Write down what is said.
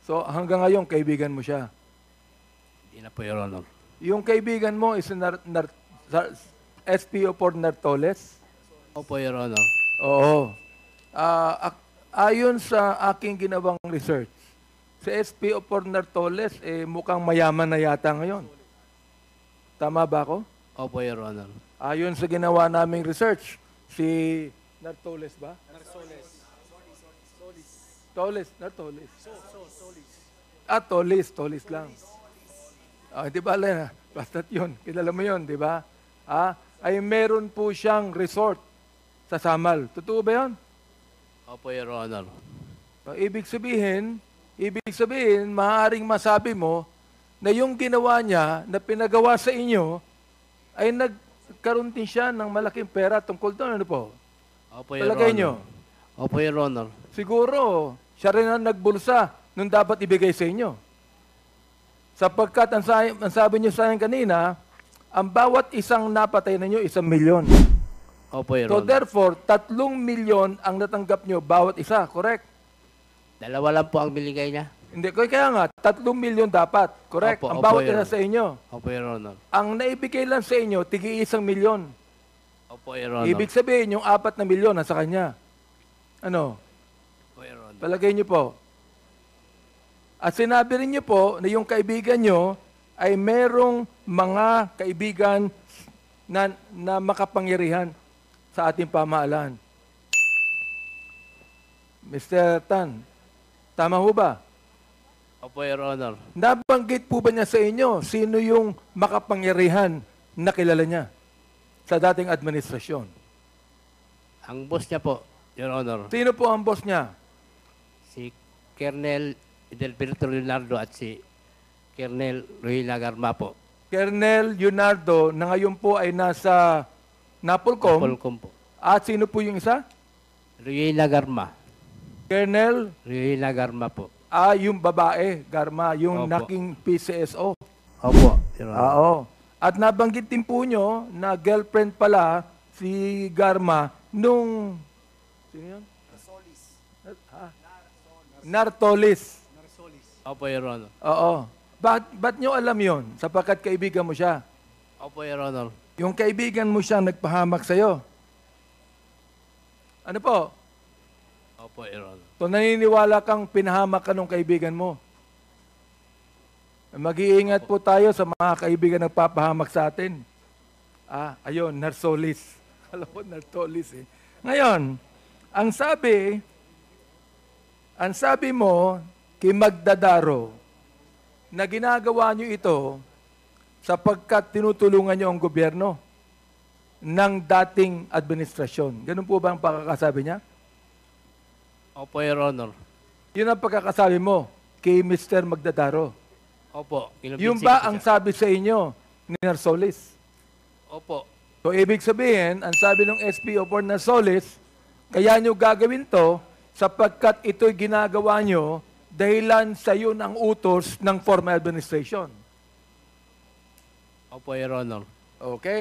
So hanggang ngayon, kaibigan mo siya. Hindi na po, Your Honor. Yung kaibigan mo is SPO for Nartoles? Opo, Your Honor. Oo. Ayon sa aking ginawang research, si SPO for Nartoles, mukhang mayaman na yata ngayon. Tama ba ako? Opo, Your Honor. Ayon sa ginawa naming research, si Nartoles ba? Nartoles. Tolis lang. Di ba, Lena? Basta't yun. Kilala mo yun, di ba? Ay meron po siyang resort sa Samal. Totoo ba yun? Opo, Your Honor. Ibig sabihin, maaaring masabi mo na yung ginawa niya, na pinagawa sa inyo, ay nagkaroon din siya ng malaking pera tungkol doon. Ano po? Opo, Your Palagay Honor. nyo? Opo, Your Honor. Siguro, siya rin ang nagbulsa nung dapat ibigay sa inyo. Sapagkat ang sabi niyo sa akin kanina, ang bawat isang napatay na niyo, 1 milyon. Opo, Your So Honor. therefore, 3 milyon ang natanggap niyo bawat isa, correct? Dalawa lang po ang binigay niya. Hindi, kaya nga, 3 milyon dapat, correct? Opo, Ang opo, bawat Your isa sa inyo. Opo, Your Honor. Ang naibigay lang sa inyo, tigi 1 milyon. Opo, Your Honor. Ibig sabihin, yung 4 na milyon nasa kanya. Ano? Opo, Your Honor. Palagay niyo po. At sinabi rin niyo po na yung kaibigan niyo ay merong mga kaibigan na makapangyarihan sa ating pamahalaan. Mr. Tan, tama ho ba? Opo, Your Honor. Nabanggit po ba niya sa inyo sino yung makapangyarihan na kilala niya sa dating administrasyon? Ang boss niya po, Your Honor, Sino po ang boss niya? si Colonel Edelberto Leonardo at si Colonel Ruhina Garma po. Colonel Leonardo na ngayon po ay nasa Napolcom. Polcom po. At sino po yung isa? Ruhina Garma. Colonel, Ruhina Garma po. yung babae, Garma, yung Opo. naking PCSO. Opo, Your Honor. Oo. At nabanggit din po nyo na girlfriend pala si Garma nung... Sino yun? Nartolis. Opo, Your Honor. Oo. Ba't nyo alam yon? Sapagkat kaibigan mo siya. Opo, Your Honor. Yung kaibigan mo siya nagpahamak sa'yo. Ano po? Opo, Your Honor. So naniniwala kang pinahamak ka ng kaibigan mo. Mag-iingat po tayo sa mga kaibigan na nagpapahamak sa atin. Ayun, Narsolis. Alam ko, Nartolis eh. Ngayon, ang sabi mo kay Magdadaro na ginagawa nyo ito sapagkat tinutulungan nyo ang gobyerno ng dating administrasyon. Ganun po ba ang pagkakasabi niya? Opo, Your Honor. Yun ang pagkakasabi mo kay Mr. Magdadaro. Opo. Yung ba ang sabi sa inyo ni Narsolis? Opo. So, ibig sabihin, ang sabi ng SPO for Narsolis, kaya nyo gagawin to sapagkat ito'y ginagawa nyo dahilan sa yun ang utos ng former administration. Opo, Your Honor. Okay?